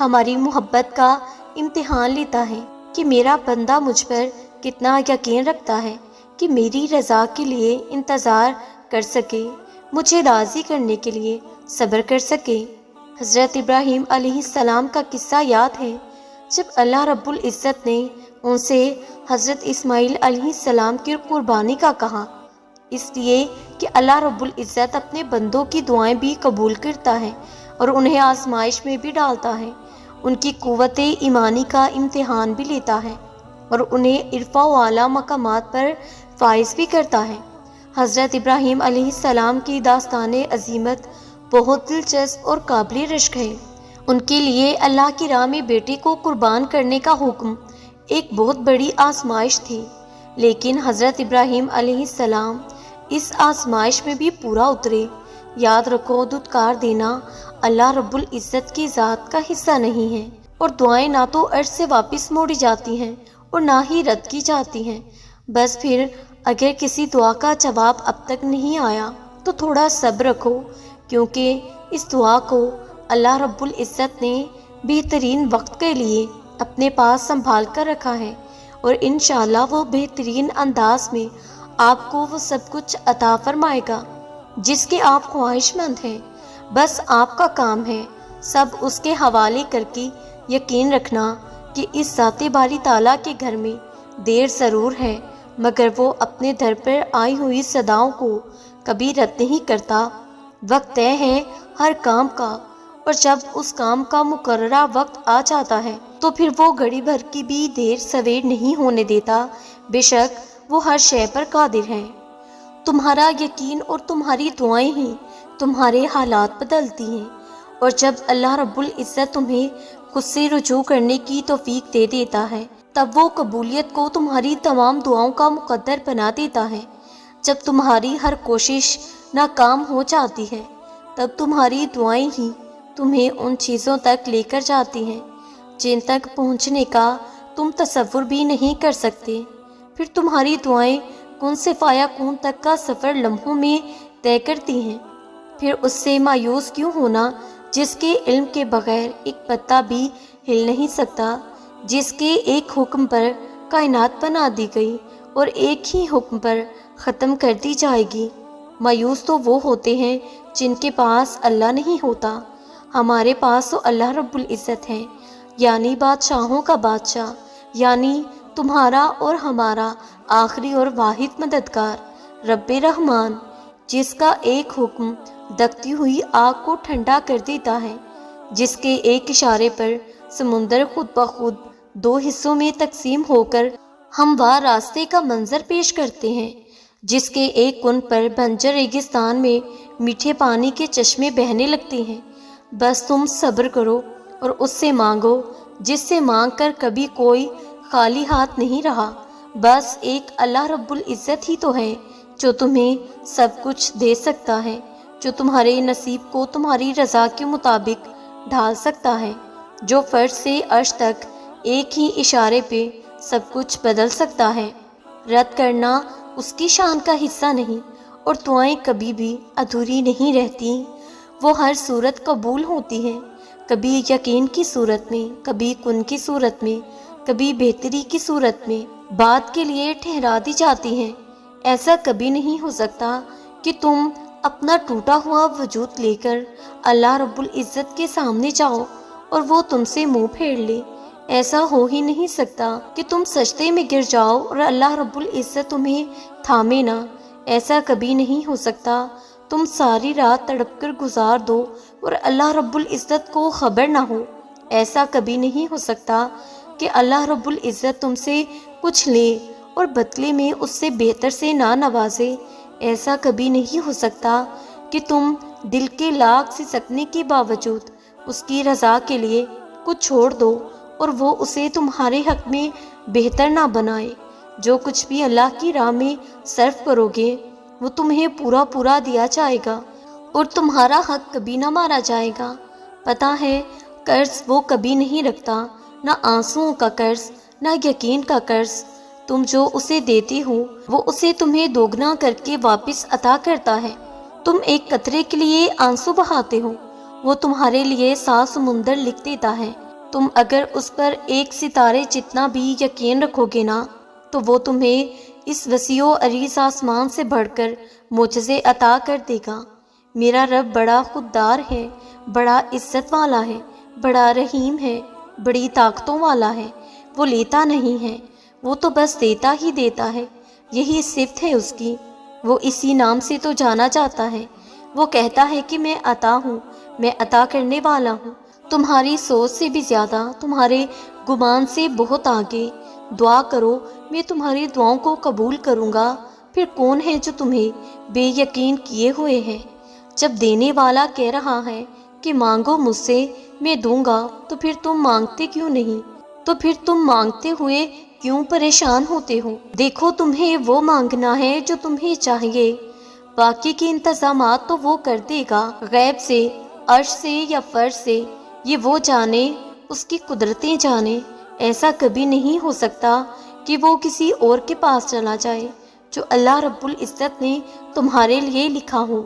ہماری محبت کا امتحان لیتا ہے کہ میرا بندہ مجھ پر کتنا یقین رکھتا ہے کہ میری رضا کے لیے انتظار کر سکے، مجھے راضی کرنے کے لیے صبر کر سکے۔ حضرت ابراہیم علیہ السلام کا قصہ یاد ہے، جب اللہ رب العزت نے ان سے حضرت اسماعیل علیہ السلام کی قربانی کا کہا، اس لیے کہ اللہ رب العزت اپنے بندوں کی دعائیں بھی قبول کرتا ہے اور انہیں آزمائش میں بھی ڈالتا ہے، ان کی قوت ایمانی کا امتحان بھی لیتا ہے اور انہیں عرفہ و اعلیٰ مقامات پر فائز بھی کرتا ہے۔ حضرت ابراہیم علیہ السلام کی داستان عظیمت بہت دلچسپ اور قابل رشک ہے۔ ان کے لیے اللہ کی راہ میں بیٹے کو قربان کرنے کا حکم ایک بہت بڑی آزمائش تھی، لیکن حضرت ابراہیم علیہ السلام اس آزمائش میں بھی پورا اترے۔ یاد رکھو، دھتکار دینا اللہ رب العزت کی ذات کا حصہ نہیں ہے، اور دعائیں نہ تو عرش سے واپس موڑی جاتی ہیں اور نہ ہی رد کی جاتی ہیں۔ بس پھر اگر کسی دعا کا جواب اب تک نہیں آیا تو تھوڑا صبر رکھو، کیونکہ اس دعا کو اللہ رب العزت نے بہترین وقت کے لیے اپنے پاس سنبھال کر رکھا ہے، اور انشاءاللہ وہ بہترین انداز میں آپ کو وہ سب کچھ عطا فرمائے گا جس کے آپ خواہش مند ہیں۔ بس آپ کا کام ہے سب اس کے حوالے کر کے یقین رکھنا کہ اس ذات باری تعالیٰ کے گھر میں دیر ضرور ہے، مگر وہ اپنے در پر آئی ہوئی صداؤں کو کبھی رد نہیں کرتا۔ وقت طے ہے ہر کام کا، اور جب اس کام کا مقررہ وقت آ جاتا ہے تو پھر وہ گھڑی بھر کی بھی دیر سویر نہیں ہونے دیتا۔ بے شک وہ ہر شے پر قادر ہے۔ تمہارا یقین اور تمہاری دعائیں ہی تمہارے حالات بدلتی ہیں، اور جب اللہ رب العزت تمہیں خود سے رجوع کرنے کی توفیق دے دیتا ہے تب وہ قبولیت کو تمہاری تمام دعاؤں کا مقدر بنا دیتا ہے۔ جب تمہاری ہر کوشش ناکام ہو جاتی ہے تب تمہاری دعائیں ہی تمہیں ان چیزوں تک لے کر جاتی ہیں جن تک پہنچنے کا تم تصور بھی نہیں کر سکتے۔ پھر تمہاری دعائیں کن سے فایا کن تک کا سفر لمحوں میں طے کرتی ہیں۔ پھر اس سے مایوس کیوں ہونا جس کے علم کے بغیر ایک پتا بھی ہل نہیں سکتا، جس کے ایک حکم پر کائنات بنا دی گئی اور ایک ہی حکم پر ختم کر دی جائے گی۔ مایوس تو وہ ہوتے ہیں جن کے پاس اللہ نہیں ہوتا۔ ہمارے پاس تو اللہ رب العزت ہے، یعنی بادشاہوں کا بادشاہ، یعنی تمہارا اور ہمارا آخری اور واحد مددگار رب رحمان، جس کا ایک حکم دکتی ہوئی آگ کو ٹھنڈا کر دیتا ہے، جس کے ایک اشارے پر سمندر خود بخود دو حصوں میں تقسیم ہو کر ہموار راستے کا منظر پیش کرتے ہیں، جس کے ایک کن پر بنجر ریگستان میں میٹھے پانی کے چشمے بہنے لگتے ہیں۔ بس تم صبر کرو اور اس سے مانگو جس سے مانگ کر کبھی کوئی خالی ہاتھ نہیں رہا۔ بس ایک اللہ رب العزت ہی تو ہے جو تمہیں سب کچھ دے سکتا ہے، جو تمہارے نصیب کو تمہاری رضا کے مطابق ڈھال سکتا ہے، جو فرش سے عرش تک ایک ہی اشارے پہ سب کچھ بدل سکتا ہے۔ رد کرنا اس کی شان کا حصہ نہیں، اور دعائیں کبھی بھی ادھوری نہیں رہتی، وہ ہر صورت قبول ہوتی ہیں، کبھی یقین کی صورت میں، کبھی کن کی صورت میں، کبھی بہتری کی صورت میں بات کے لیے ٹھہرا دی جاتی ہیں۔ ایسا کبھی نہیں ہو سکتا کہ تم اپنا ٹوٹا ہوا وجود لے کر اللہ رب العزت کے سامنے جاؤ اور وہ تم سے منہ پھیر لے۔ ایسا ہو ہی نہیں سکتا کہ تم سجدے میں گر جاؤ اور اللہ رب العزت تمہیں تھامے نہ۔ ایسا کبھی نہیں ہو سکتا تم ساری رات تڑپ کر گزار دو اور اللہ رب العزت کو خبر نہ ہو۔ ایسا کبھی نہیں ہو سکتا کہ اللہ رب العزت تم سے کچھ لے اور بدلے میں اس سے بہتر سے نہ نوازے۔ ایسا کبھی نہیں ہو سکتا کہ تم دل کے لاکھ سسکنے کے باوجود اس کی رضا کے لیے کچھ چھوڑ دو اور وہ اسے تمہارے حق میں بہتر نہ بنائے۔ جو کچھ بھی اللہ کی راہ میں صرف کرو گے وہ تمہیں پورا پورا دیا جائے گا اور تمہارا حق کبھی نہ مارا جائے گا۔ پتہ ہے قرض وہ کبھی نہیں رکھتا، نہ آنسوؤں کا قرض، نہ یقین کا قرض۔ تم جو اسے دیتے ہو وہ اسے تمہیں دوگنا کر کے واپس عطا کرتا ہے۔ تم ایک قطرے کے لیے آنسو بہاتے ہو، وہ تمہارے لیے 7 سمندر لکھ دیتا ہے۔ تم اگر اس پر ایک ستارے جتنا بھی یقین رکھو گے نا تو وہ تمہیں اس وسیع و عریض آسمان سے بڑھ کر معجزے عطا کر دے گا۔ میرا رب بڑا خوددار ہے، بڑا عزت والا ہے، بڑا رحیم ہے، بڑی طاقتوں والا ہے۔ وہ لیتا نہیں ہے، وہ تو بس دیتا ہی دیتا ہے، یہی صفت ہے اس کی۔ وہ اسی نام سے تو جانا جاتا ہے۔ وہ کہتا ہے کہ میں عطا ہوں، میں عطا کرنے والا ہوں، تمہاری سوچ سے بھی زیادہ، تمہارے گمان سے بہت آگے۔ دعا کرو، میں تمہاری دعاؤں کو قبول کروں گا۔ پھر کون ہے جو تمہیں بے یقین کیے ہوئے ہے؟ جب دینے والا کہہ رہا ہے کہ مانگو مجھ سے، میں دوں گا، تو پھر تم مانگتے کیوں نہیں؟ تو پھر تم مانگتے ہوئے کیوں پریشان ہوتے ہو؟ دیکھو، تمہیں وہ مانگنا ہے جو تمہیں چاہیے، باقی کے انتظامات تو وہ کر دے گا، غیب سے، عرش سے یا فرش سے، یہ وہ جانے، اس کی قدرتیں جانے۔ ایسا کبھی نہیں ہو سکتا کہ وہ کسی اور کے پاس چلا جائے جو اللہ رب العزت نے تمہارے لیے لکھا ہو۔